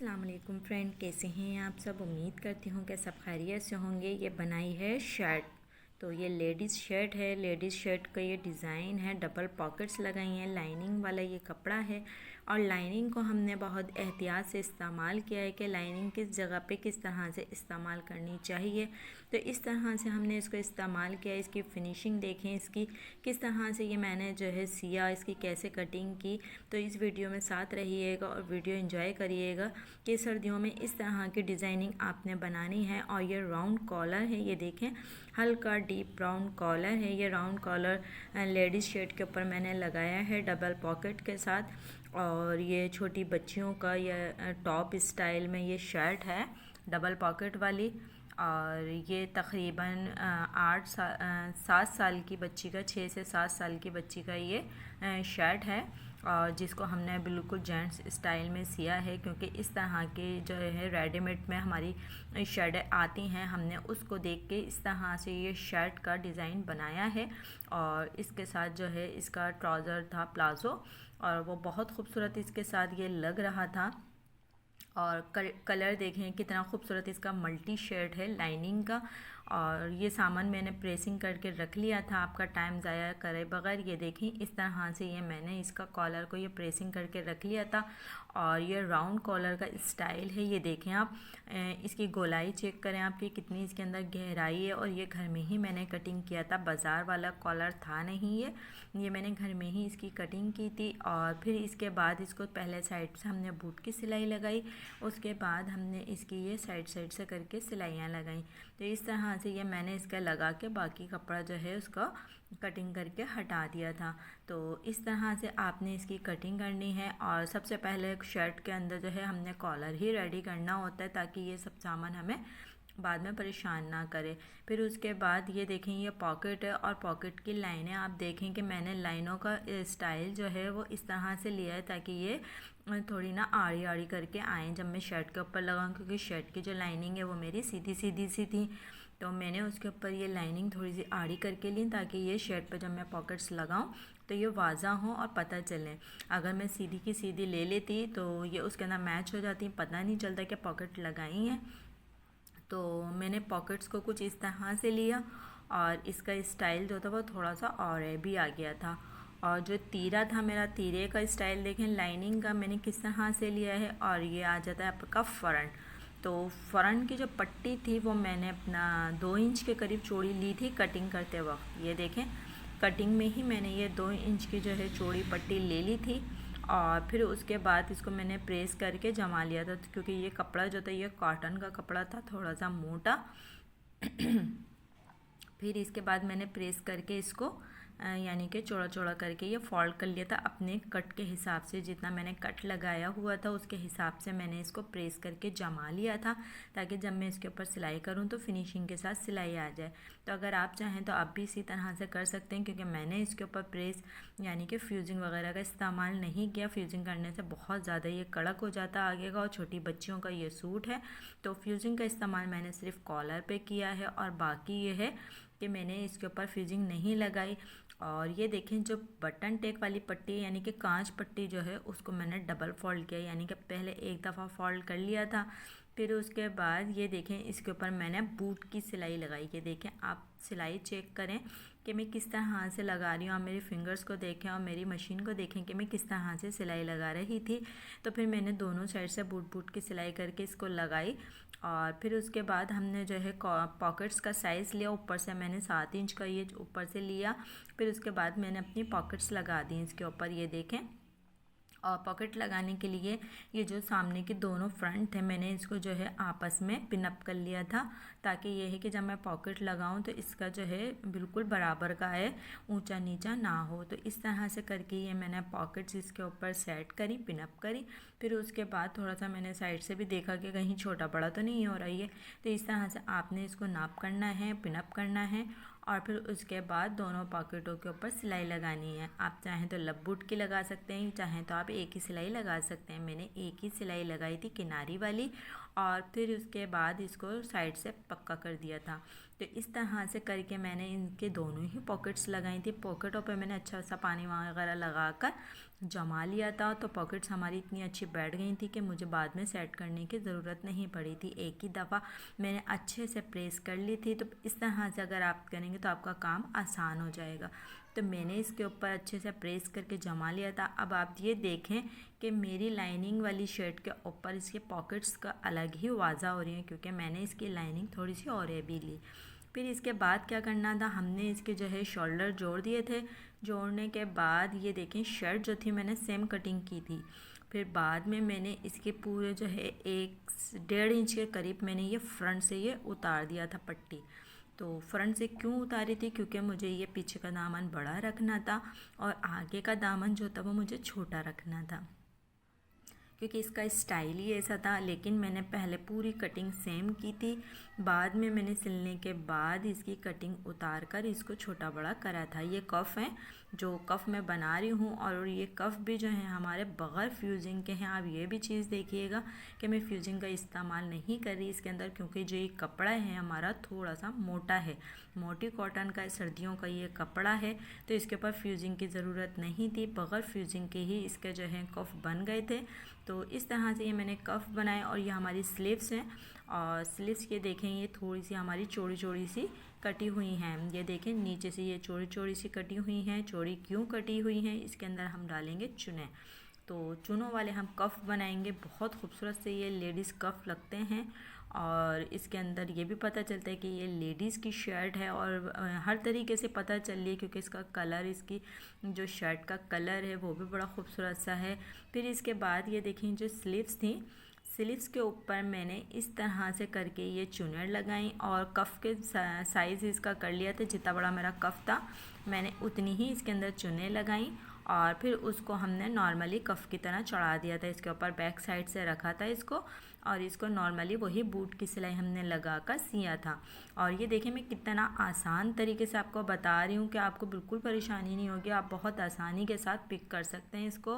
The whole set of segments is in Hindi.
अस्सलाम वालेकुम फ्रेंड, कैसे हैं आप सब। उम्मीद करती हूँ कि सब खैरियत से होंगे। ये बनाई है शर्ट, तो ये लेडीज़ शर्ट है। लेडीज़ शर्ट का ये डिज़ाइन है, डबल पॉकेट्स लगाई हैं, लाइनिंग वाला ये कपड़ा है। और लाइनिंग को हमने बहुत एहतियात से इस्तेमाल किया है कि लाइनिंग किस जगह पे किस तरह से इस्तेमाल करनी चाहिए। तो इस तरह से हमने इसको इस्तेमाल किया। इसकी फ़िनिशिंग देखें, इसकी किस तरह से ये मैंने जो है सिया, इसकी कैसे कटिंग की। तो इस वीडियो में साथ रहिएगा और वीडियो एंजॉय करिएगा कि सर्दियों में इस तरह की डिज़ाइनिंग आपने बनानी है। और ये राउंड कॉलर है, ये देखें हल्का डीप राउंड कॉलर है। ये राउंड कॉलर लेडीज़ शर्ट के ऊपर मैंने लगाया है डबल पॉकेट के साथ। और ये छोटी बच्चियों का ये टॉप स्टाइल में ये शर्ट है डबल पॉकेट वाली। और ये तकरीबन 7 साल की बच्ची का, 6 से 7 साल की बच्ची का ये शर्ट है। और जिसको हमने बिल्कुल जेंट्स स्टाइल में सिया है, क्योंकि इस तरह के जो है रेडीमेड में हमारी शर्टें आती हैं, हमने उसको देख के इस तरह से ये शर्ट का डिज़ाइन बनाया है। और इसके साथ जो है इसका ट्राउज़र था प्लाज़ो, और वो बहुत खूबसूरत इसके साथ ये लग रहा था। और कलर देखें कितना खूबसूरत इसका मल्टी शेड है लाइनिंग का। और ये सामान मैंने प्रेसिंग करके रख लिया था आपका टाइम ज़ाया करे बगैर। ये देखें इस तरह से ये मैंने इसका कॉलर को ये प्रेसिंग करके रख लिया था। और ये राउंड कॉलर का स्टाइल है। ये देखें आप इसकी गोलाई चेक करें आपकी कितनी इसके अंदर गहराई है। और ये घर में ही मैंने कटिंग किया था, बाज़ार वाला कॉलर था नहीं ये मैंने घर में ही इसकी कटिंग की थी। और फिर इसके बाद इसको पहले साइड से हमने बूट की सिलाई लगाई, उसके बाद हमने इसकी ये साइड से करके सिलाइयाँ लगाई। तो इस तरह से ये मैंने इसका लगा के बाकी कपड़ा जो है उसका कटिंग करके हटा दिया था। तो इस तरह से आपने इसकी कटिंग करनी है। और सबसे पहले शर्ट के अंदर जो है हमने कॉलर ही रेडी करना होता है, ताकि ये सब सामान हमें बाद में परेशान ना करे। फिर उसके बाद ये देखें ये पॉकेट है, और पॉकेट की लाइनें आप देखें कि मैंने लाइनों का स्टाइल जो है वो इस तरह से लिया है, ताकि ये थोड़ी ना आड़ी आड़ी करके आए जब मैं शर्ट के ऊपर लगाऊँ। क्योंकि शर्ट की जो लाइनिंग है वो मेरी सीधी सीधी सी थी, तो मैंने उसके ऊपर ये लाइनिंग थोड़ी सी आड़ी करके ली, ताकि ये शर्ट पर जब मैं पॉकेट्स लगाऊँ तो ये वाज़ा हो और पता चले। अगर मैं सीधी की सीधी ले लेती तो ये उसके अंदर मैच हो जाती, पता नहीं चलता कि पॉकेट लगाई हैं। तो मैंने पॉकेट्स को कुछ इस तरह से लिया, और इसका स्टाइल जो था वो थोड़ा सा और भी आ गया था। और जो तीरा था मेरा, तीरे का स्टाइल देखें लाइनिंग का मैंने किस तरह से लिया है। और ये आ जाता है आपका फ्रंट। तो फ्रंट की जो पट्टी थी वो मैंने अपना 2 इंच के करीब चौड़ी ली थी कटिंग करते वक्त। ये देखें कटिंग में ही मैंने ये 2 इंच की जो है चौड़ी पट्टी ले ली थी। और फिर उसके बाद इसको मैंने प्रेस करके जमा लिया था, क्योंकि ये कपड़ा जो था ये कॉटन का कपड़ा था, थोड़ा सा मोटा। फिर इसके बाद मैंने प्रेस करके इसको यानी कि चौड़ा चौड़ा करके ये फोल्ड कर लिया था अपने कट के हिसाब से। जितना मैंने कट लगाया हुआ था उसके हिसाब से मैंने इसको प्रेस करके जमा लिया था, ताकि जब मैं इसके ऊपर सिलाई करूं तो फिनिशिंग के साथ सिलाई आ जाए। तो अगर आप चाहें तो आप भी इसी तरह से कर सकते हैं, क्योंकि मैंने इसके ऊपर प्रेस यानी कि फ्यूजिंग वगैरह का इस्तेमाल नहीं किया। फ्यूजिंग करने से बहुत ज़्यादा ये कड़क हो जाता है आगे का, और छोटी बच्चियों का ये सूट है, तो फ्यूजिंग का इस्तेमाल मैंने सिर्फ कॉलर पे किया है। और बाकी ये है कि मैंने इसके ऊपर फ्यूजिंग नहीं लगाई। और ये देखें जो बटन टेक वाली पट्टी यानी कि कांच पट्टी जो है उसको मैंने डबल फोल्ड किया, यानी कि पहले एक दफ़ा फोल्ड कर लिया था। फिर उसके बाद ये देखें इसके ऊपर मैंने बूट की सिलाई लगाई। ये देखें आप सिलाई चेक करें कि मैं किस तरह से लगा रही हूँ। आप मेरी फिंगर्स को देखें और मेरी मशीन को देखें कि मैं किस तरह से सिलाई लगा रही थी। तो फिर मैंने दोनों साइड से बूट बूट की सिलाई करके इसको लगाई। और फिर उसके बाद हमने जो है पॉकेट्स का साइज़ लिया, ऊपर से मैंने 7 इंच का ये ऊपर से लिया। फिर उसके बाद मैंने अपनी पॉकेट्स लगा दी इसके ऊपर। ये देखें, और पॉकेट लगाने के लिए ये जो सामने के दोनों फ्रंट है मैंने इसको जो है आपस में पिनअप कर लिया था, ताकि ये है कि जब मैं पॉकेट लगाऊं तो इसका जो है बिल्कुल बराबर का है, ऊंचा नीचा ना हो। तो इस तरह से करके ये मैंने पॉकेट्स इसके ऊपर सेट करी, पिनअप करी। फिर उसके बाद थोड़ा सा मैंने साइड से भी देखा कि कहीं छोटा बड़ा तो नहीं हो रही है। तो इस तरह से आपने इसको नाप करना है, पिनअप करना है। और फिर उसके बाद दोनों पॉकेटों के ऊपर सिलाई लगानी है। आप चाहें तो लपबूट की लगा सकते हैं, चाहें तो आप एक ही सिलाई लगा सकते हैं। मैंने एक ही सिलाई लगाई थी किनारी वाली, और फिर उसके बाद इसको साइड से पक्का कर दिया था। तो इस तरह से करके मैंने इनके दोनों ही पॉकेट्स लगाई थी। पॉकेटों पे मैंने अच्छा सा पानी वगैरह लगा कर जमा लिया था, तो पॉकेट्स हमारी इतनी अच्छी बैठ गई थी कि मुझे बाद में सेट करने की ज़रूरत नहीं पड़ी थी। एक ही दफ़ा मैंने अच्छे से प्रेस कर ली थी। तो इस तरह से अगर आप करेंगे तो आपका काम आसान हो जाएगा। तो मैंने इसके ऊपर अच्छे से प्रेस करके जमा लिया था। अब आप ये देखें कि मेरी लाइनिंग वाली शर्ट के ऊपर इसके पॉकेट्स का अलग ही वाज़ा हो रही है, क्योंकि मैंने इसकी लाइनिंग थोड़ी सी और भी ली। फिर इसके बाद क्या करना था, हमने इसके जो है शोल्डर जोड़ दिए थे। जोड़ने के बाद ये देखें, शर्ट जो थी मैंने सेम कटिंग की थी। फिर बाद में मैंने इसके पूरे जो है 1.5 इंच के करीब मैंने ये फ्रंट से ये उतार दिया था पट्टी। तो फ्रंट से क्यों उतारी थी, क्योंकि मुझे ये पीछे का दामन बड़ा रखना था और आगे का दामन जो था वो मुझे छोटा रखना था, क्योंकि इसका स्टाइल ही ऐसा था। लेकिन मैंने पहले पूरी कटिंग सेम की थी, बाद में मैंने सिलने के बाद इसकी कटिंग उतार कर इसको छोटा बड़ा करा था। ये कफ़ है जो कफ़ मैं बना रही हूँ, और ये कफ़ भी जो है हमारे बग़ैर फ्यूजिंग के हैं। आप ये भी चीज़ देखिएगा कि मैं फ्यूजिंग का इस्तेमाल नहीं कर रही इसके अंदर, क्योंकि जो ये कपड़ा है हमारा थोड़ा सा मोटा है, मोटी कॉटन का सर्दियों का ये कपड़ा है। तो इसके ऊपर फ्यूजिंग की ज़रूरत नहीं थी, बग़ैर फ्यूजिंग के ही इसके जो है कफ़ बन गए थे। तो इस तरह से ये मैंने कफ़ बनाए। और ये हमारी स्लीव्स हैं, और स्लीव्स ये देखें ये थोड़ी सी हमारी चौड़ी चौड़ी सी कटी हुई हैं। ये देखें नीचे से ये चौड़ी चौड़ी सी कटी हुई हैं। चौड़ी क्यों कटी हुई हैं, इसके अंदर हम डालेंगे चुने। तो चुनों वाले हम कफ़ बनाएंगे। बहुत खूबसूरत से ये लेडीज़ कफ़ लगते हैं, और इसके अंदर ये भी पता चलता है कि ये लेडीज़ की शर्ट है। और हर तरीके से पता चल रही है, क्योंकि इसका कलर, इसकी जो शर्ट का कलर है वो भी बड़ा खूबसूरत सा है। फिर इसके बाद ये देखें जो स्लीव्स थी, स्लीव्स के ऊपर मैंने इस तरह से करके ये चुनर लगाई, और कफ़ के साइज़ इसका कर लिया था। जितना बड़ा मेरा कफ़ था मैंने उतनी ही इसके अंदर चुने लगाई, और फिर उसको हमने नॉर्मली कफ़ की तरह चढ़ा दिया था। इसके ऊपर बैक साइड से रखा था इसको, और इसको नॉर्मली वही बूट की सिलाई हमने लगा कर सिया था। और ये देखिए मैं कितना आसान तरीके से आपको बता रही हूँ कि आपको बिल्कुल परेशानी नहीं होगी। आप बहुत आसानी के साथ पिक कर सकते हैं इसको,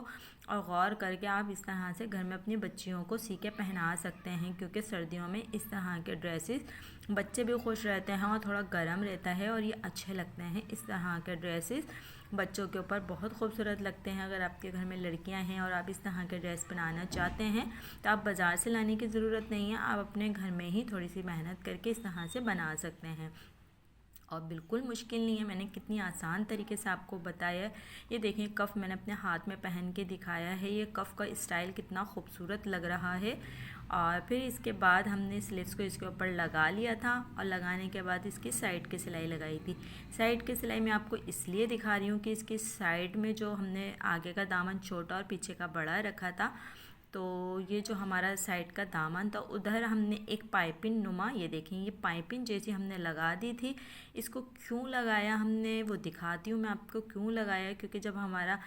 और गौर करके आप इस तरह से घर में अपनी बच्चियों को सी के पहना सकते हैं, क्योंकि सर्दियों में इस तरह के ड्रेसेस बच्चे भी खुश रहते हैं और थोड़ा गर्म रहता है, और ये अच्छे लगते हैं। इस तरह के ड्रेसेस बच्चों के ऊपर बहुत खूबसूरत लगते हैं। अगर आपके घर में लड़कियां हैं और आप इस तरह के ड्रेस बनाना चाहते हैं तो आप बाज़ार से लाने की ज़रूरत नहीं है, आप अपने घर में ही थोड़ी सी मेहनत करके इस तरह से बना सकते हैं, और बिल्कुल मुश्किल नहीं है। मैंने कितनी आसान तरीके से आपको बताया है। ये देखें कफ़ मैंने अपने हाथ में पहन के दिखाया है। ये कफ़ का स्टाइल कितना खूबसूरत लग रहा है। और फिर इसके बाद हमने स्लीव्स को इसके ऊपर लगा लिया था, और लगाने के बाद इसकी साइड की सिलाई लगाई थी। साइड की सिलाई मैं आपको इसलिए दिखा रही हूँ कि इसकी साइड में जो हमने आगे का दामन छोटा और पीछे का बड़ा रखा था, तो ये जो हमारा साइड का दामन था उधर हमने एक पाइपिंग नुमा, ये देखें ये पाइपिंग जैसी हमने लगा दी थी। इसको क्यों लगाया हमने वो दिखाती हूँ मैं आपको क्यों लगाया, क्योंकि जब हमारा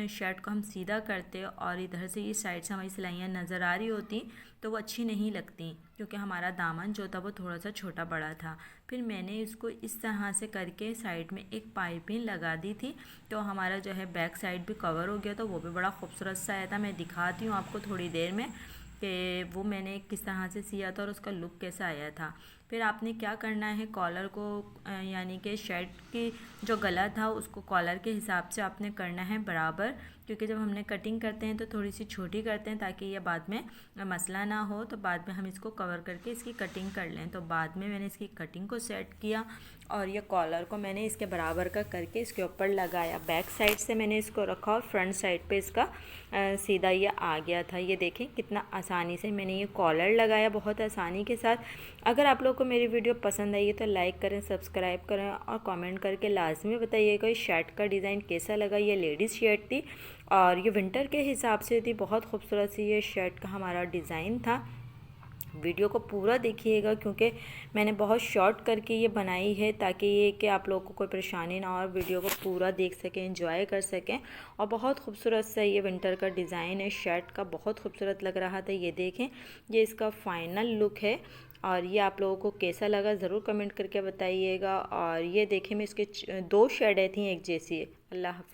शर्ट को हम सीधा करते और इधर से ये साइड से हमारी सिलाइयाँ नज़र आ रही होती तो वो अच्छी नहीं लगती, क्योंकि हमारा दामन जो था वो थोड़ा सा छोटा बड़ा था। फिर मैंने इसको इस तरह से करके साइड में एक पाइपिंग लगा दी थी, तो हमारा जो है बैक साइड भी कवर हो गया, तो वो भी बड़ा खूबसूरत सा आया था। मैं दिखाती हूँ आपको थोड़ी देर में कि वो मैंने किस तरह से सिया था और उसका लुक कैसा आया था। फिर आपने क्या करना है, कॉलर को यानी कि शर्ट की जो गला था उसको कॉलर के हिसाब से आपने करना है बराबर, क्योंकि जब हमने कटिंग करते हैं तो थोड़ी सी छोटी करते हैं ताकि ये बाद में मसला ना हो, तो बाद में हम इसको कवर करके इसकी कटिंग कर लें। तो बाद में मैंने इसकी कटिंग को सेट किया, और ये कॉलर को मैंने इसके बराबर का करके इसके ऊपर लगाया। बैक साइड से मैंने इसको रखा और फ्रंट साइड पे इसका सीधा ये आ गया था। ये देखें कितना आसानी से मैंने ये कॉलर लगाया, बहुत आसानी के साथ। अगर आप लोग को मेरी वीडियो पसंद आई है तो लाइक करें, सब्सक्राइब करें, और कमेंट करके लाजमी बताइएगा इस शर्ट का डिज़ाइन कैसा लगा। ये लेडीज़ शर्ट थी और ये विंटर के हिसाब से थी। बहुत खूबसूरत सी ये शर्ट का हमारा डिज़ाइन था। वीडियो को पूरा देखिएगा, क्योंकि मैंने बहुत शॉर्ट करके ये बनाई है ताकि ये कि आप लोगों को कोई परेशानी ना हो और वीडियो को पूरा देख सकें, एंजॉय कर सकें। और बहुत खूबसूरत सा ये विंटर का डिज़ाइन है शर्ट का, बहुत खूबसूरत लग रहा था। ये देखें ये इसका फाइनल लुक है, और ये आप लोगों को कैसा लगा ज़रूर कमेंट करके बताइएगा। और ये देखें मैं इसके 2 शेडें थी एक जैसी। अल्लाह हाफिज़।